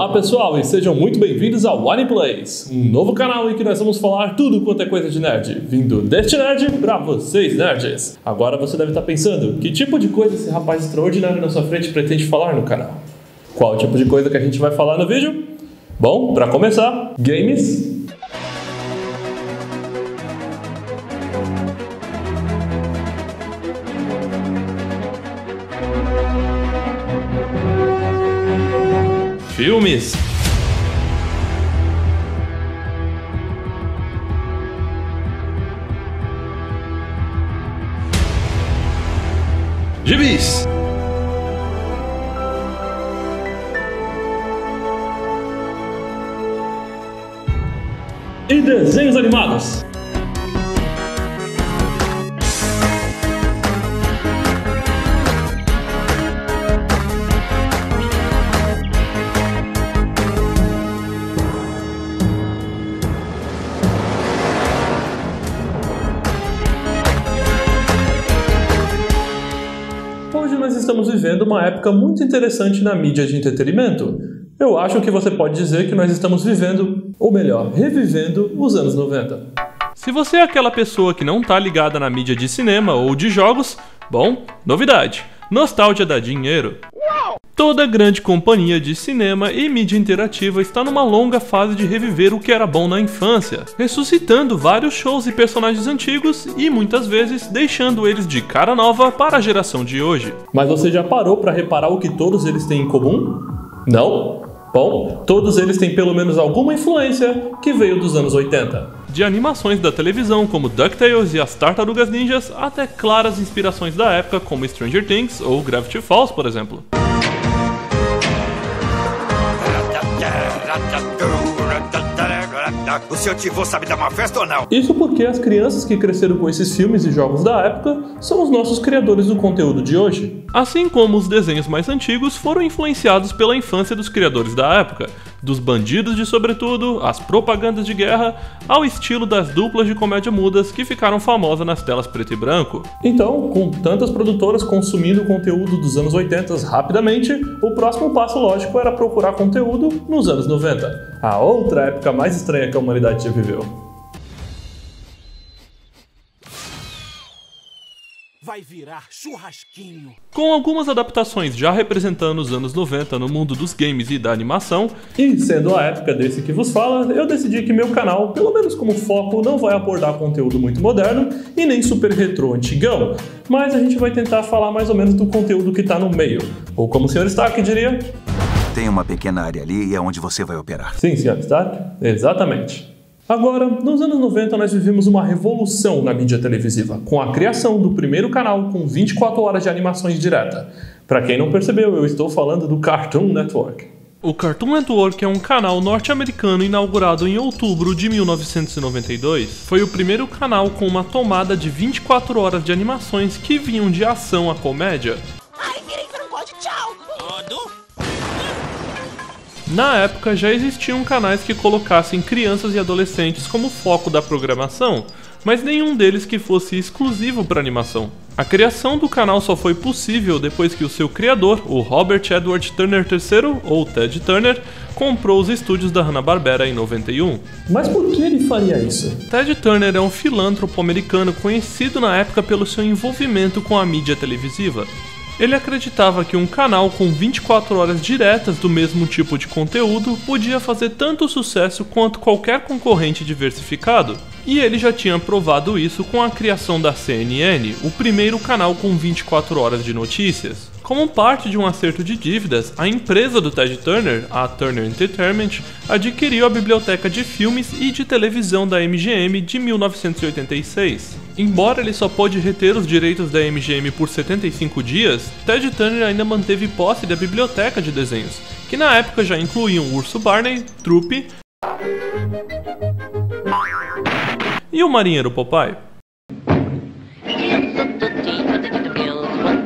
Olá pessoal, e sejam muito bem-vindos ao Aniplays, um novo canal em que nós vamos falar tudo quanto é coisa de nerd, vindo deste nerd pra vocês nerds. Agora você deve estar pensando, que tipo de coisa esse rapaz extraordinário na sua frente pretende falar no canal? Qual o tipo de coisa que a gente vai falar no vídeo? Bom, pra começar, games, filmes, gibis e desenhos animados. Hoje nós estamos vivendo uma época muito interessante na mídia de entretenimento. Eu acho que você pode dizer que nós estamos vivendo, ou melhor, revivendo os anos 90. Se você é aquela pessoa que não tá ligada na mídia de cinema ou de jogos, bom, novidade. Nostalgia dá dinheiro. Toda grande companhia de cinema e mídia interativa está numa longa fase de reviver o que era bom na infância, ressuscitando vários shows e personagens antigos e muitas vezes deixando eles de cara nova para a geração de hoje. Mas você já parou para reparar o que todos eles têm em comum? Não? Bom, todos eles têm pelo menos alguma influência que veio dos anos 80. De animações da televisão como DuckTales e as Tartarugas Ninjas, até claras inspirações da época como Stranger Things ou Gravity Falls, por exemplo. O seu tio sabe dar uma festa ou não? Isso porque as crianças que cresceram com esses filmes e jogos da época são os nossos criadores do conteúdo de hoje. Assim como os desenhos mais antigos foram influenciados pela infância dos criadores da época, dos bandidos de sobretudo, as propagandas de guerra, ao estilo das duplas de comédia mudas que ficaram famosas nas telas preto e branco. Então, com tantas produtoras consumindo o conteúdo dos anos 80 rapidamente, o próximo passo lógico era procurar conteúdo nos anos 90, a outra época mais estranha que a humanidade já viveu. Vai virar churrasquinho. Com algumas adaptações já representando os anos 90 no mundo dos games e da animação, e sendo a época desse que vos fala, eu decidi que meu canal, pelo menos como foco, não vai abordar conteúdo muito moderno e nem super retrô antigão, mas a gente vai tentar falar mais ou menos do conteúdo que tá no meio, ou como o Sr. Stark diria... Tem uma pequena área ali e é onde você vai operar. Sim, Sr. Stark, exatamente. Agora, nos anos 90 nós vivemos uma revolução na mídia televisiva, com a criação do primeiro canal com 24 horas de animações direta. Para quem não percebeu, eu estou falando do Cartoon Network. O Cartoon Network é um canal norte-americano inaugurado em outubro de 1992. Foi o primeiro canal com uma tomada de 24 horas de animações que vinham de ação a comédia. Ai, virei que não pode, tchau! Na época já existiam canais que colocassem crianças e adolescentes como foco da programação, mas nenhum deles que fosse exclusivo para animação. A criação do canal só foi possível depois que o seu criador, o Robert Edward Turner III, ou Ted Turner, comprou os estúdios da Hanna-Barbera em 91. Mas por que ele faria isso? Ted Turner é um filântropo americano conhecido na época pelo seu envolvimento com a mídia televisiva. Ele acreditava que um canal com 24 horas diretas do mesmo tipo de conteúdo podia fazer tanto sucesso quanto qualquer concorrente diversificado. E ele já tinha provado isso com a criação da CNN, o primeiro canal com 24 horas de notícias. Como parte de um acerto de dívidas, a empresa do Ted Turner, a Turner Entertainment, adquiriu a biblioteca de filmes e de televisão da MGM de 1986. Embora ele só pôde reter os direitos da MGM por 75 dias, Ted Turner ainda manteve posse da biblioteca de desenhos, que na época já incluíam o Urso Barney, Troopy e o Marinheiro Popeye.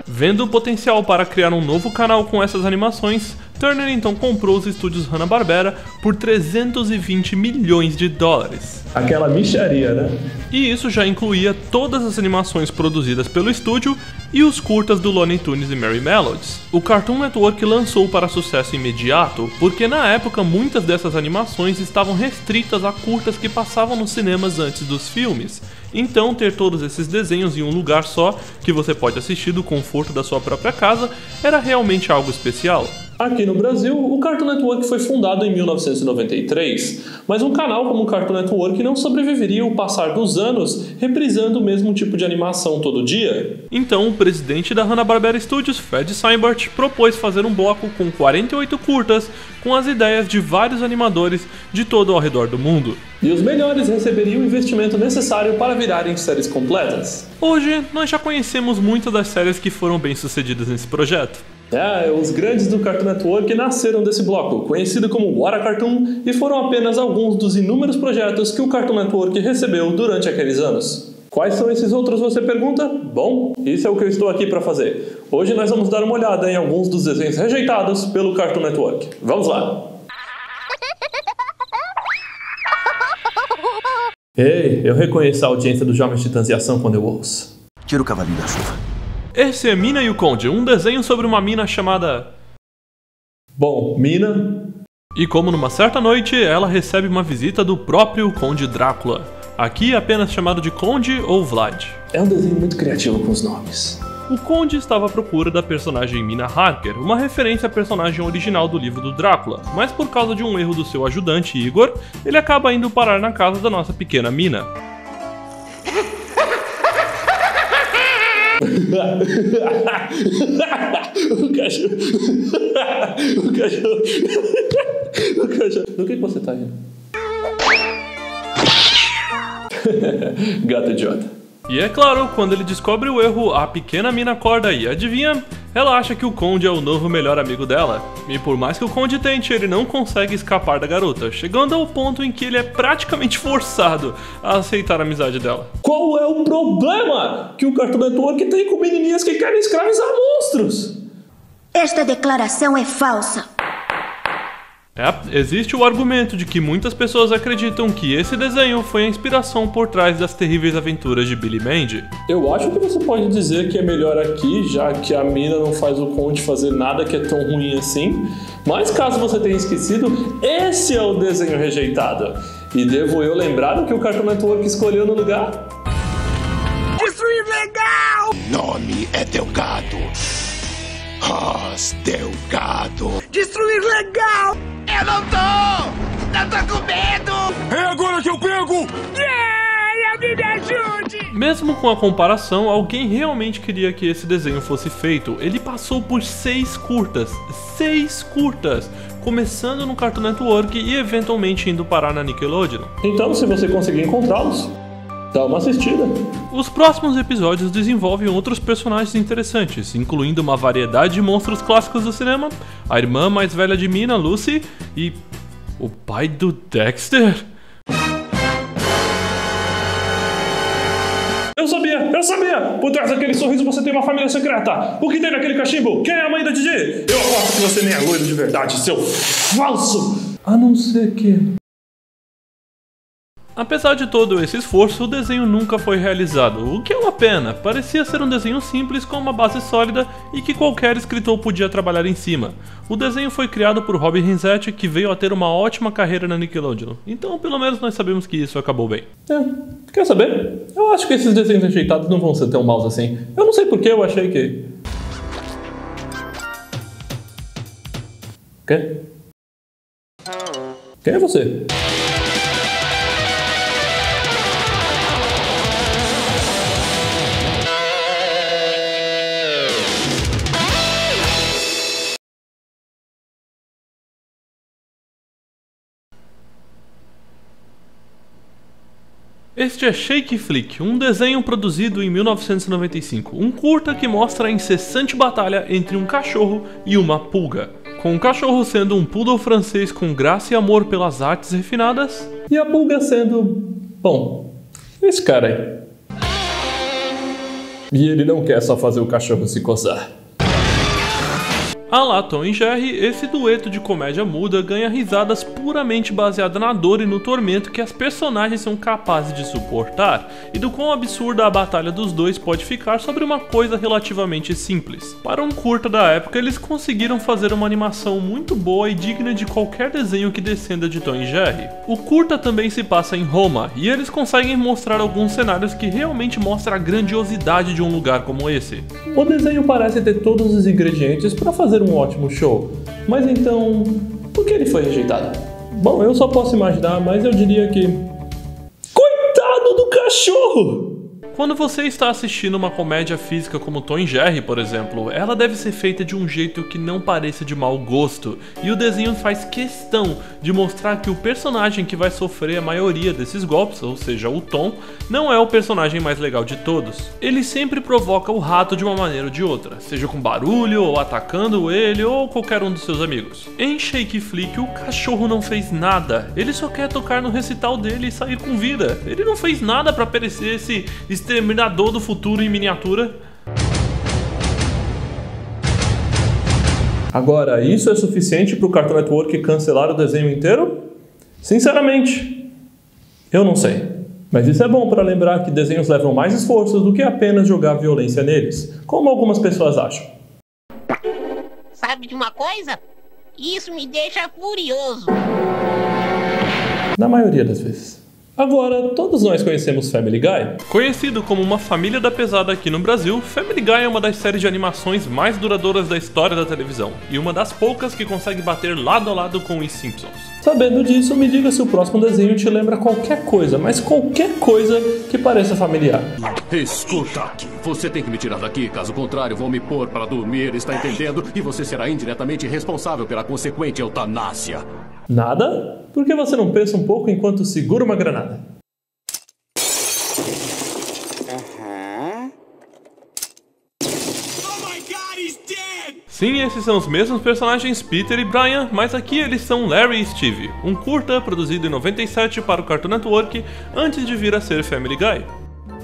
Vendo o potencial para criar um novo canal com essas animações, Turner então comprou os estúdios Hanna-Barbera por 320 milhões de dólares. Aquela mixaria, né? E isso já incluía todas as animações produzidas pelo estúdio e os curtas do Looney Tunes e Merry Melodies. O Cartoon Network lançou para sucesso imediato, porque na época muitas dessas animações estavam restritas a curtas que passavam nos cinemas antes dos filmes. Então ter todos esses desenhos em um lugar só, que você pode assistir do conforto da sua própria casa, era realmente algo especial. Aqui no Brasil, o Cartoon Network foi fundado em 1993, mas um canal como o Cartoon Network não sobreviveria ao passar dos anos reprisando o mesmo tipo de animação todo dia. Então, o presidente da Hanna-Barbera Studios, Fred Seimbert, propôs fazer um bloco com 48 curtas com as ideias de vários animadores de todo ao redor do mundo. E os melhores receberiam o investimento necessário para virarem séries completas. Hoje, nós já conhecemos muitas das séries que foram bem-sucedidas nesse projeto. Os grandes do Cartoon Network nasceram desse bloco, conhecido como What a Cartoon, e foram apenas alguns dos inúmeros projetos que o Cartoon Network recebeu durante aqueles anos. Quais são esses outros, você pergunta? Bom, isso é o que eu estou aqui para fazer. Hoje nós vamos dar uma olhada em alguns dos desenhos rejeitados pelo Cartoon Network. Vamos lá! Ei, eu reconheço a audiência do Jovens Titãs em Ação quando eu ouço. Tira o cavalinho da chuva. Esse é Mina e o Conde, um desenho sobre uma mina chamada... Bom, Mina... E como numa certa noite, ela recebe uma visita do próprio Conde Drácula. Aqui apenas chamado de Conde ou Vlad. É um desenho muito criativo com os nomes. O Conde estava à procura da personagem Mina Harker, uma referência à personagem original do livro do Drácula, mas por causa de um erro do seu ajudante Igor, ele acaba indo parar na casa da nossa pequena Mina. O cachorro. Do que você tá rindo? Gato idiota. E é claro, quando ele descobre o erro, a pequena Mina acorda e adivinha? Ela acha que o Conde é o novo melhor amigo dela. E por mais que o Conde tente, ele não consegue escapar da garota, chegando ao ponto em que ele é praticamente forçado a aceitar a amizade dela. Qual é o problema que o Cartoon Network tem com menininhas que querem escravizar monstros? Esta declaração é falsa. Existe o argumento de que muitas pessoas acreditam que esse desenho foi a inspiração por trás das terríveis aventuras de Billy Mandy. Eu acho que você pode dizer que é melhor aqui, já que a Mina não faz o Conde fazer nada que é tão ruim assim. Mas caso você tenha esquecido, esse é o desenho rejeitado. E devo eu lembrar o que o Cartoon Network escolheu no lugar? Destruir legal! Nome é Delgado. Delgado. Destruir legal! Eu não tô com medo. É agora que eu pego. Alguém me ajude! Mesmo com a comparação, alguém realmente queria que esse desenho fosse feito. Ele passou por 6 curtas, começando no Cartoon Network e eventualmente indo parar na Nickelodeon. Então, se você conseguir encontrá-los, dá uma assistida. Os próximos episódios desenvolvem outros personagens interessantes, incluindo uma variedade de monstros clássicos do cinema, a irmã mais velha de Mina, Lucy, e o pai do Dexter. Eu sabia! Por trás daquele sorriso você tem uma família secreta! O que tem naquele cachimbo? Quem é a mãe da Didi? Eu aposto que você nem é loiro de verdade, seu falso! A não ser que... Apesar de todo esse esforço, o desenho nunca foi realizado, o que é uma pena. Parecia ser um desenho simples com uma base sólida e que qualquer escritor podia trabalhar em cima. O desenho foi criado por Rob Renzetti, que veio a ter uma ótima carreira na Nickelodeon, então pelo menos nós sabemos que isso acabou bem. Quer saber? Eu acho que esses desenhos rejeitados não vão ser tão maus assim. Eu não sei porque eu achei que... Quê? Quem é você? Este é Shake Flick, um desenho produzido em 1995, um curta que mostra a incessante batalha entre um cachorro e uma pulga, com o cachorro sendo um poodle francês com graça e amor pelas artes refinadas, e a pulga sendo... bom, esse cara aí. E ele não quer só fazer o cachorro se coçar. A lá Tom e Jerry, esse dueto de comédia muda ganha risadas puramente baseada na dor e no tormento que as personagens são capazes de suportar, e do quão absurda a batalha dos dois pode ficar sobre uma coisa relativamente simples. Para um curta da época, eles conseguiram fazer uma animação muito boa e digna de qualquer desenho que descenda de Tom e Jerry. O curta também se passa em Roma, e eles conseguem mostrar alguns cenários que realmente mostram a grandiosidade de um lugar como esse. O desenho parece ter todos os ingredientes para fazer um ótimo show, mas então, por que ele foi rejeitado? Bom, eu só posso imaginar, mas eu diria que... Coitado do cachorro! Quando você está assistindo uma comédia física como Tom e Jerry, por exemplo, ela deve ser feita de um jeito que não pareça de mau gosto, e o desenho faz questão de mostrar que o personagem que vai sofrer a maioria desses golpes, ou seja, o Tom, não é o personagem mais legal de todos. Ele sempre provoca o rato de uma maneira ou de outra, seja com barulho, ou atacando ele, ou qualquer um dos seus amigos. Em Shake Flick, o cachorro não fez nada, ele só quer tocar no recital dele e sair com vida. Ele não fez nada para parecer esse exterminador do futuro em miniatura. Agora, isso é suficiente para o Cartoon Network cancelar o desenho inteiro? Sinceramente, eu não sei. Mas isso é bom para lembrar que desenhos levam mais esforço do que apenas jogar violência neles, como algumas pessoas acham. Sabe de uma coisa? Isso me deixa furioso. Na maioria das vezes. Agora, todos nós conhecemos Family Guy? Conhecido como uma família da pesada aqui no Brasil, Family Guy é uma das séries de animações mais duradouras da história da televisão, e uma das poucas que consegue bater lado a lado com os Simpsons. Sabendo disso, me diga se o próximo desenho te lembra qualquer coisa, mas qualquer coisa que pareça familiar. Escuta aqui, você tem que me tirar daqui, caso contrário vou me pôr para dormir, está entendendo? E você será indiretamente responsável pela consequente eutanásia. Nada? Por que você não pensa um pouco enquanto segura uma granada? Sim, esses são os mesmos personagens Peter e Brian, mas aqui eles são Larry e Steve, um curta produzido em 97 para o Cartoon Network antes de vir a ser Family Guy.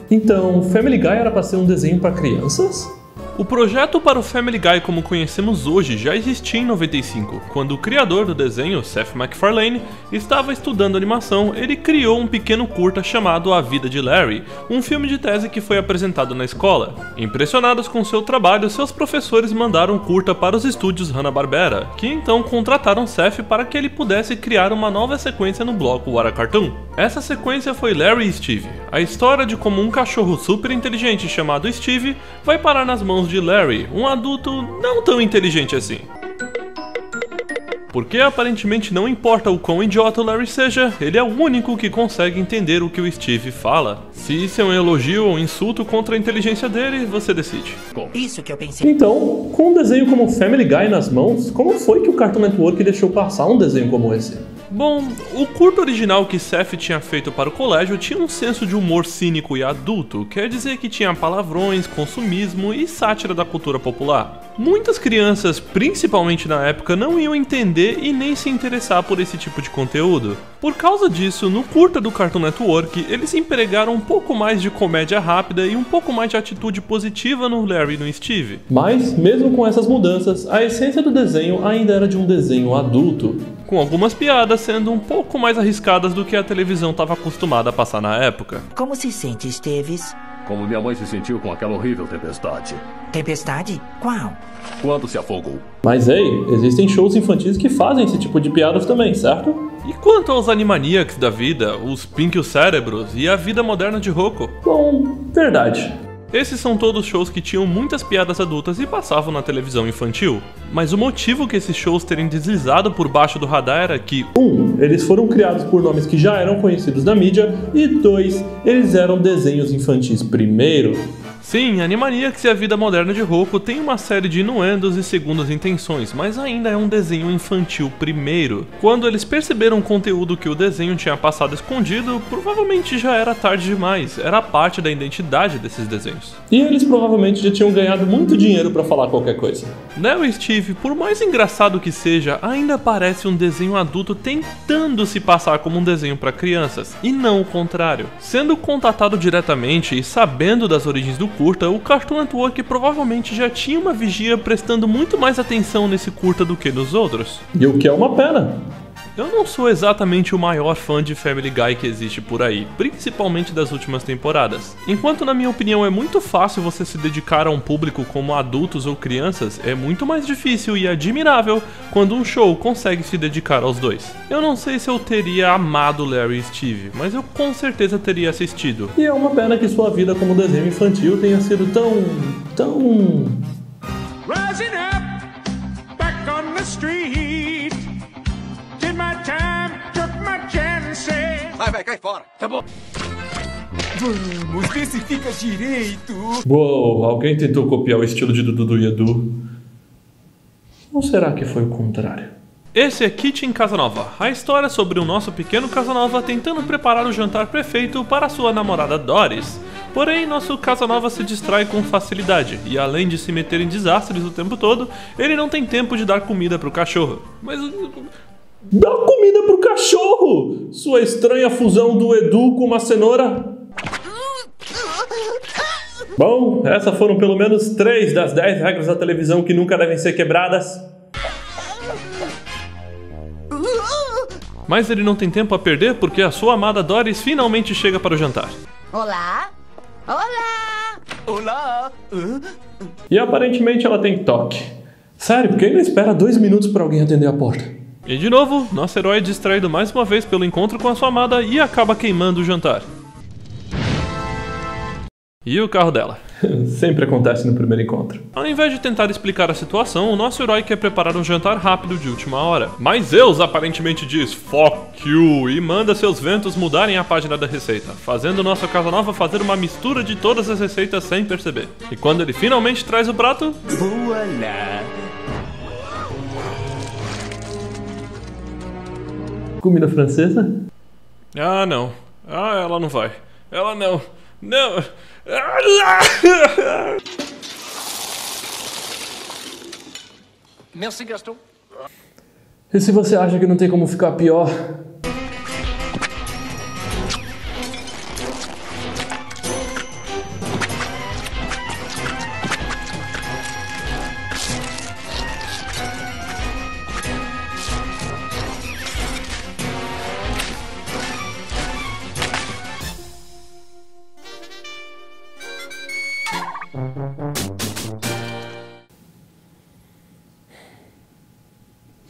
Então, Family Guy era para ser um desenho para crianças? O projeto para o Family Guy como conhecemos hoje já existia em 95, quando o criador do desenho, Seth MacFarlane, estava estudando animação. Ele criou um pequeno curta chamado A Vida de Larry, um filme de tese que foi apresentado na escola. Impressionados com seu trabalho, seus professores mandaram o curta para os estúdios Hanna-Barbera, que então contrataram Seth para que ele pudesse criar uma nova sequência no bloco What a Cartoon. Essa sequência foi Larry e Steve, a história de como um cachorro super inteligente chamado Steve vai parar nas mãos de Larry, um adulto não tão inteligente assim. Porque aparentemente não importa o quão idiota o Larry seja, ele é o único que consegue entender o que o Steve fala. Se isso é um elogio ou um insulto contra a inteligência dele, você decide. Isso que eu pensei. Então, com um desenho como Family Guy nas mãos, como foi que o Cartoon Network deixou passar um desenho como esse? Bom, o curto original que Seth tinha feito para o colégio tinha um senso de humor cínico e adulto, quer dizer que tinha palavrões, consumismo e sátira da cultura popular. Muitas crianças, principalmente na época, não iam entender e nem se interessar por esse tipo de conteúdo. Por causa disso, no curta do Cartoon Network, eles empregaram um pouco mais de comédia rápida e um pouco mais de atitude positiva no Larry e no Steve. Mas, mesmo com essas mudanças, a essência do desenho ainda era de um desenho adulto. Com algumas piadas sendo um pouco mais arriscadas do que a televisão estava acostumada a passar na época. Como se sente, Esteves? Como minha mãe se sentiu com aquela horrível tempestade. Tempestade? Qual? Quando se afogou. Mas ei, existem shows infantis que fazem esse tipo de piadas também, certo? E quanto aos Animaniacs da vida, os Pink e os Cérebros e a vida moderna de Rocco? Bom, verdade. Esses são todos shows que tinham muitas piadas adultas e passavam na televisão infantil. Mas o motivo que esses shows terem deslizado por baixo do radar era que 1. Eles foram criados por nomes que já eram conhecidos na mídia, e 2. Eles eram desenhos infantis primeiro. Sim, Animaniacs e a vida moderna de Rocco tem uma série de inuendos e segundas intenções, mas ainda é um desenho infantil primeiro. Quando eles perceberam o conteúdo que o desenho tinha passado escondido, provavelmente já era tarde demais, era parte da identidade desses desenhos. E eles provavelmente já tinham ganhado muito dinheiro pra falar qualquer coisa. Neo e Steve, por mais engraçado que seja, ainda parece um desenho adulto tentando se passar como um desenho para crianças, e não o contrário. Sendo contatado diretamente e sabendo das origens do curta, o Cartoon Network provavelmente já tinha uma vigia prestando muito mais atenção nesse curta do que nos outros. E o que é uma pena. Eu não sou exatamente o maior fã de Family Guy que existe por aí, principalmente das últimas temporadas. Enquanto na minha opinião é muito fácil você se dedicar a um público como adultos ou crianças, é muito mais difícil e admirável quando um show consegue se dedicar aos dois. Eu não sei se eu teria amado Larry e Steve, mas eu com certeza teria assistido. E é uma pena que sua vida como desenho infantil tenha sido tão... Rising up, back on the street. Did my time, took my chances. Vai, cai fora. Tá bom. Vamos ver se fica direito. Uou, alguém tentou copiar o estilo de Dudu e Edu. Ou será que foi o contrário? Esse é Kitchen Casanova, a história sobre o nosso pequeno Casanova tentando preparar o jantar perfeito para sua namorada Doris. Porém, nosso Casanova se distrai com facilidade, e além de se meter em desastres o tempo todo, ele não tem tempo de dar comida pro cachorro. Mas... dá comida pro cachorro! Sua estranha fusão do Edu com uma cenoura. Bom, essas foram pelo menos 3 das 10 regras da televisão que nunca devem ser quebradas. Mas ele não tem tempo a perder porque a sua amada Doris finalmente chega para o jantar. Olá? Olá! Olá. E aparentemente ela tem toque. Sério, quem não espera 2 minutos pra alguém atender a porta? E de novo, nosso herói é distraído mais uma vez pelo encontro com a sua amada e acaba queimando o jantar. E o carro dela? Sempre acontece no primeiro encontro. Ao invés de tentar explicar a situação, o nosso herói quer preparar um jantar rápido de última hora. Mas Zeus aparentemente diz "fuck you" e manda seus ventos mudarem a página da receita, fazendo o nosso Casanova fazer uma mistura de todas as receitas sem perceber. E quando ele finalmente traz o prato... Voilá. Comida francesa? Ah, não. Ah, ela não vai. Ela não. Não. Merci, Gaston. E se você acha que não tem como ficar pior?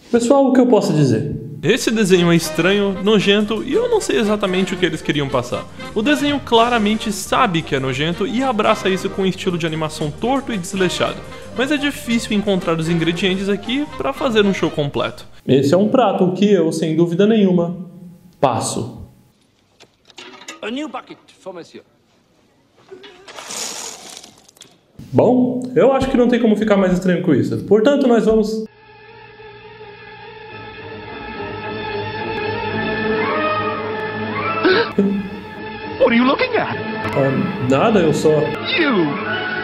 Pessoal, o que eu posso dizer? Esse desenho é estranho, nojento e eu não sei exatamente o que eles queriam passar. O desenho claramente sabe que é nojento e abraça isso com um estilo de animação torto e desleixado, mas é difícil encontrar os ingredientes aqui para fazer um show completo. Esse é um prato que eu, sem dúvida nenhuma, passo. A new bucket for monsieur. Bom, eu acho que não tem como ficar mais estranho com isso. Portanto, nós vamos... What are you looking at? Nada, eu só... You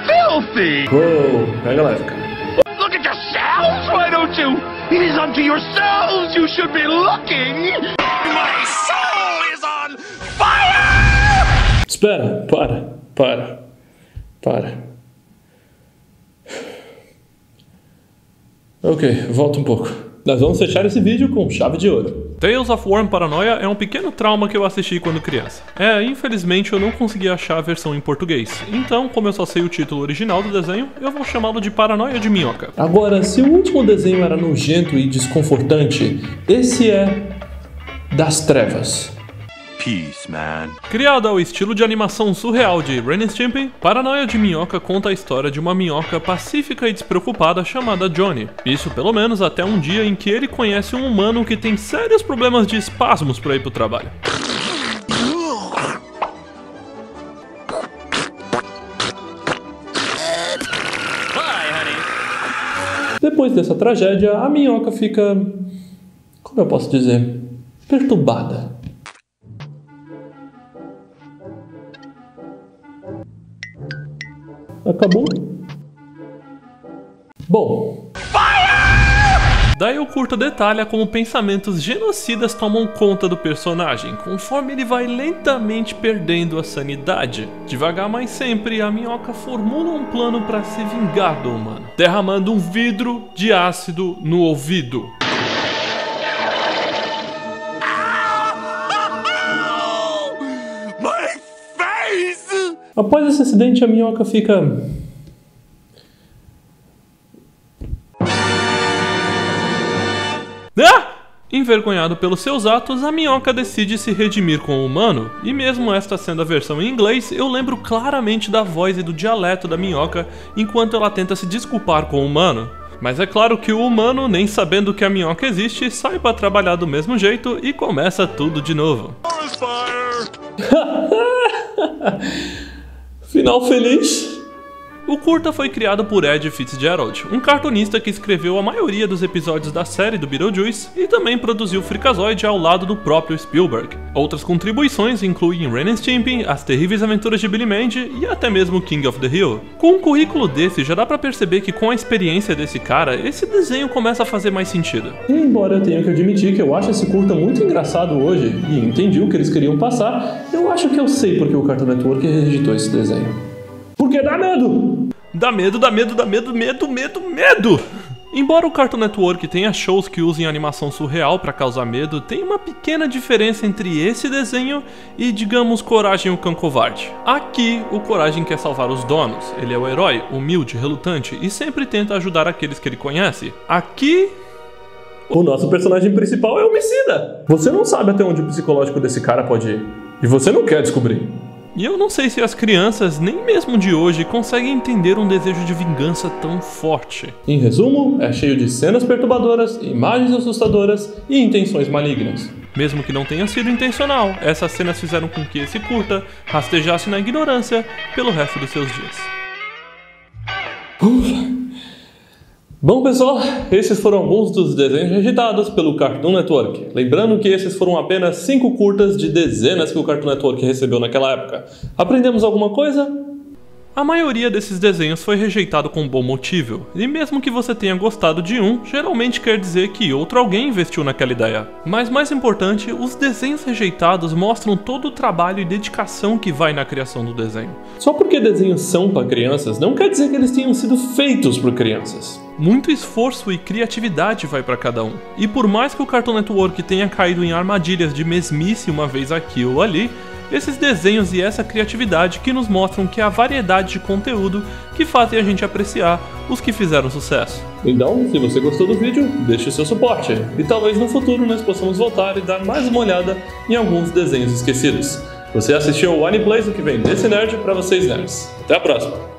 filthy! Uou, pega leve, cara. Look at yourselves, why don't you? It is unto yourselves you should be looking! My soul is on fire! Espera, para. Ok, volta um pouco. Nós vamos fechar esse vídeo com chave de ouro. Tales of War Paranoia é um pequeno trauma que eu assisti quando criança. Infelizmente eu não consegui achar a versão em português. Então, como eu só sei o título original do desenho, eu vou chamá-lo de Paranoia de Minhoca. Agora, se o último desenho era nojento e desconfortante, esse é das trevas. Peace, man. Criado ao estilo de animação surreal de Ren e Stimpy, Paranoia de Minhoca conta a história de uma minhoca pacífica e despreocupada chamada Johnny. Isso pelo menos até um dia em que ele conhece um humano que tem sérios problemas de espasmos para ir pro trabalho. Depois dessa tragédia, a minhoca fica... como eu posso dizer? Perturbada. Acabou? Bom... Daí o curta detalha como pensamentos genocidas tomam conta do personagem, conforme ele vai lentamente perdendo a sanidade. Devagar, mas sempre, a minhoca formula um plano para se vingar do humano, derramando um vidro de ácido no ouvido. Após esse acidente, a minhoca fica... Envergonhado pelos seus atos, a minhoca decide se redimir com o humano, e mesmo esta sendo a versão em inglês, eu lembro claramente da voz e do dialeto da minhoca enquanto ela tenta se desculpar com o humano. Mas é claro que o humano, nem sabendo que a minhoca existe, sai pra trabalhar do mesmo jeito e começa tudo de novo. Final feliz. O curta foi criado por Ed Fitzgerald, um cartunista que escreveu a maioria dos episódios da série do Beetlejuice e também produziu Freakazoid ao lado do próprio Spielberg. Outras contribuições incluem Ren & Stimpy, As Terríveis Aventuras de Billy Mandy e até mesmo King of the Hill. Com um currículo desse, já dá pra perceber que com a experiência desse cara, esse desenho começa a fazer mais sentido. Embora eu tenha que admitir que eu acho esse curta muito engraçado hoje e entendi o que eles queriam passar, eu acho que eu sei porque o Cartoon Network rejeitou esse desenho. Porque dá medo! Dá medo, dá medo, dá medo, medo, medo, medo! Embora o Cartoon Network tenha shows que usem animação surreal para causar medo, tem uma pequena diferença entre esse desenho e, digamos, Coragem o Cão Covarde. Aqui, o Coragem quer salvar os donos, ele é o herói, humilde, relutante e sempre tenta ajudar aqueles que ele conhece. Aqui... o nosso personagem principal é homicida! Você não sabe até onde o psicológico desse cara pode ir. E você não quer descobrir. E eu não sei se as crianças, nem mesmo de hoje, conseguem entender um desejo de vingança tão forte. Em resumo, é cheio de cenas perturbadoras, imagens assustadoras e intenções malignas. Mesmo que não tenha sido intencional, essas cenas fizeram com que esse curta rastejasse na ignorância pelo resto dos seus dias. Bom, pessoal, esses foram alguns dos desenhos rejeitados pelo Cartoon Network. Lembrando que esses foram apenas 5 curtas de dezenas que o Cartoon Network recebeu naquela época. Aprendemos alguma coisa? A maioria desses desenhos foi rejeitado com bom motivo, e mesmo que você tenha gostado de um, geralmente quer dizer que outro alguém investiu naquela ideia. Mas mais importante, os desenhos rejeitados mostram todo o trabalho e dedicação que vai na criação do desenho. Só porque desenhos são para crianças, não quer dizer que eles tenham sido feitos por crianças. Muito esforço e criatividade vai para cada um. E por mais que o Cartoon Network tenha caído em armadilhas de mesmice uma vez aqui ou ali, esses desenhos e essa criatividade que nos mostram que há variedade de conteúdo que fazem a gente apreciar os que fizeram sucesso. Então, se você gostou do vídeo, deixe o seu suporte. E talvez no futuro nós possamos voltar e dar mais uma olhada em alguns desenhos esquecidos. Você assistiu ao One Place, o que vem desse nerd para vocês nerds. Até a próxima!